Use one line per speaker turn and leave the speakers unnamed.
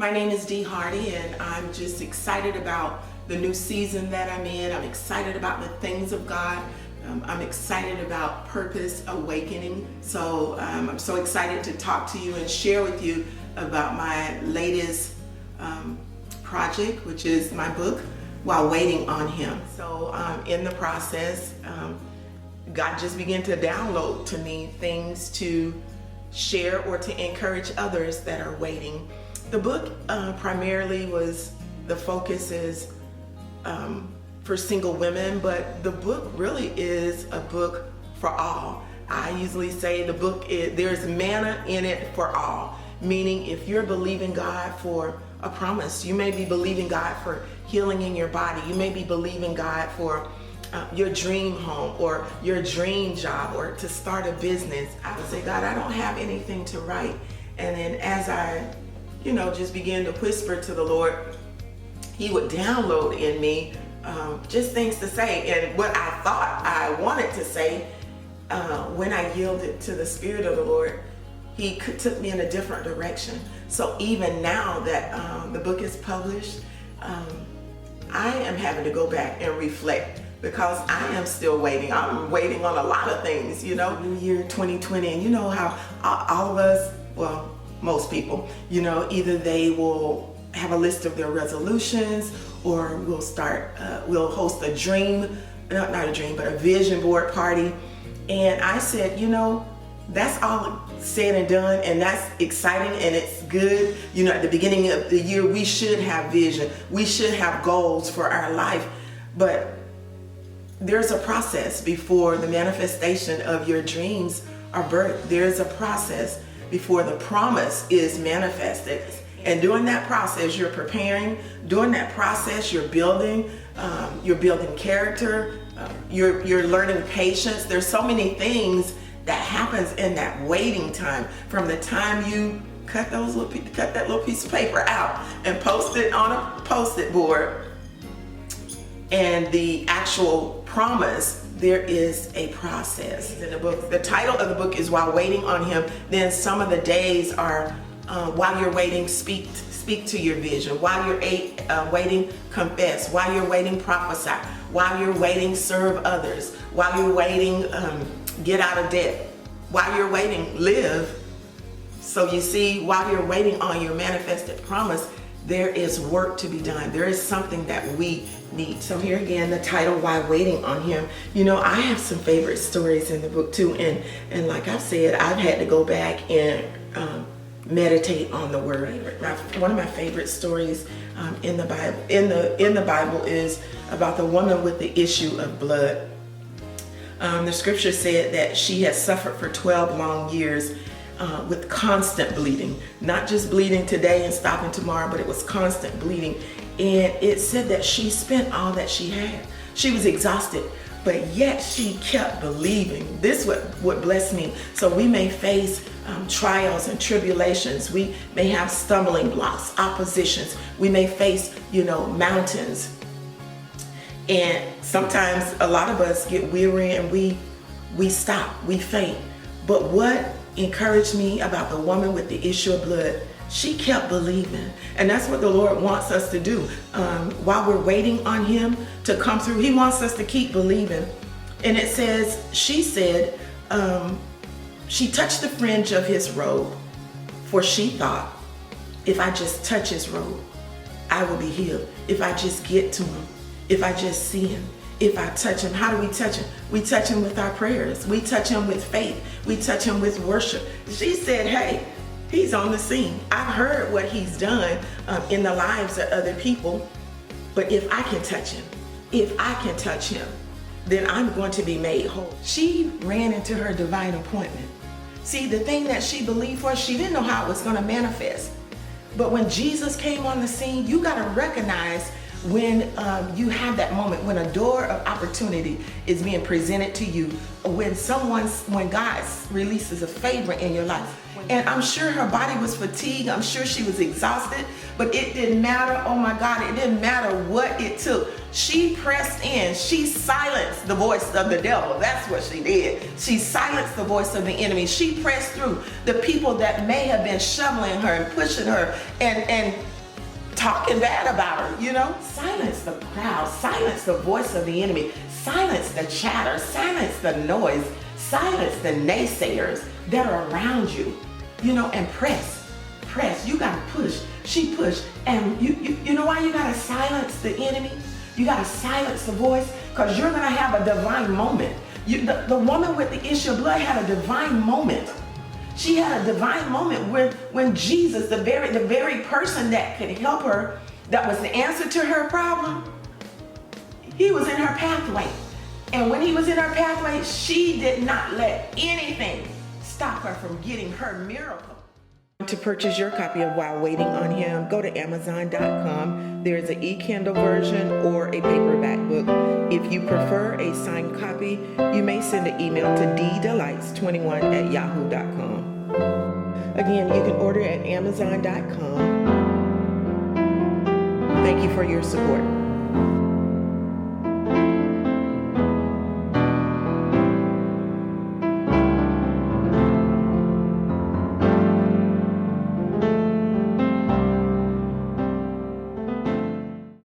My name is Dee Hardy, and I'm just excited about the new season that I'm in. I'm excited about the things of God. I'm excited about Purpose Awakening. So I'm so excited to talk to you and share with you about my latest project, which is my book, While Waiting on Him. So in the process, God just began to download to me things to share or to encourage others that are waiting. The book primarily the focus is for single women, but the book really is a book for all. I usually say the book there's manna in it for all, meaning if you're believing God for a promise, you may be believing God for healing in your body, you may be believing God for your dream home or your dream job or to start a business. I would say, God, I don't have anything to write. And then as I just began to whisper to the Lord, He would download in me just things to say. And what I thought I wanted to say, when I yielded to the Spirit of the Lord, He took me in a different direction. So even now that the book is published, I am having to go back and reflect because I am still waiting. I'm waiting on a lot of things, New year 2020, and you know how all of us, well, most people, either they will have a list of their resolutions or we'll host a a vision board party. And I said, that's all said and done, and that's exciting and it's good. At the beginning of the year, we should have vision. We should have goals for our life. But there's a process before the manifestation of your dreams are birthed. There's a process before the promise is manifested. And during that process, you're preparing. During that process, you're building character. You're learning patience. There's so many things that happens in that waiting time. From the time you cut that little piece of paper out and post it on a Post-it board, and the actual promise, there is a process in the book. The title of the book is While Waiting on Him. Then some of the days are while you're waiting, speak to your vision. While you're waiting, confess. While you're waiting, prophesy. While you're waiting, serve others. While you're waiting, get out of debt. While you're waiting, live. So you see, while you're waiting on your manifested promise, there is work to be done. There is something that we need. So here again, the title, While Waiting on Him. I have some favorite stories in the book too. And like I've said, I've had to go back and meditate on the word. One of my favorite stories in the Bible is about the woman with the issue of blood. The scripture said that she had suffered for 12 long years with constant bleeding, not just bleeding today and stopping tomorrow, but it was constant bleeding. And it said that she spent all that she had. She was exhausted, but yet she kept believing. This would bless me. So we may face trials and tribulations. We may have stumbling blocks, oppositions. We may face, mountains. And sometimes a lot of us get weary and we stop, we faint. But what encouraged me about the woman with the issue of blood, she kept believing. And that's what the Lord wants us to do. While we're waiting on Him to come through, He wants us to keep believing. And it says, she said, she touched the fringe of His robe, for she thought, if I just touch His robe, I will be healed. If I just get to Him, if I just see Him, if I touch Him. How do we touch Him? We touch Him with our prayers. We touch Him with faith. We touch Him with worship. She said, hey, He's on the scene. I've heard what He's done in the lives of other people, but if I can touch Him, then I'm going to be made whole. She ran into her divine appointment. See, the thing that she believed for, she didn't know how it was going to manifest. But when Jesus came on the scene, you got to recognize when you have that moment, when a door of opportunity is being presented to you, when God releases a favor in your life. And I'm sure her body was fatigued. I'm sure she was exhausted, but it didn't matter. Oh my God, it didn't matter what it took. She pressed in. She silenced the voice of the devil. That's what she did. She silenced the voice of the enemy. She pressed through the people that may have been shoveling her and pushing her and talking bad about her, you know? Silence the crowd. Silence the voice of the enemy. Silence the chatter. Silence the noise. Silence the naysayers that are around you, you know, and press. You gotta push. She pushed. And you know why you gotta silence the enemy? You gotta silence the voice, because you're gonna have a divine moment. The woman with the issue of blood had a divine moment. She had a divine moment when Jesus, the very person that could help her, that was the answer to her problem, he was in her pathway. And when he was in her pathway, she did not let anything stop her from getting her miracle. To purchase your copy of While Waiting on Him, go to Amazon.com. There is an e-Kindle version or a paperback book. If you prefer a signed copy, you may send an email to ddelights21@yahoo.com. Again, you can order at Amazon.com. Thank you for your support.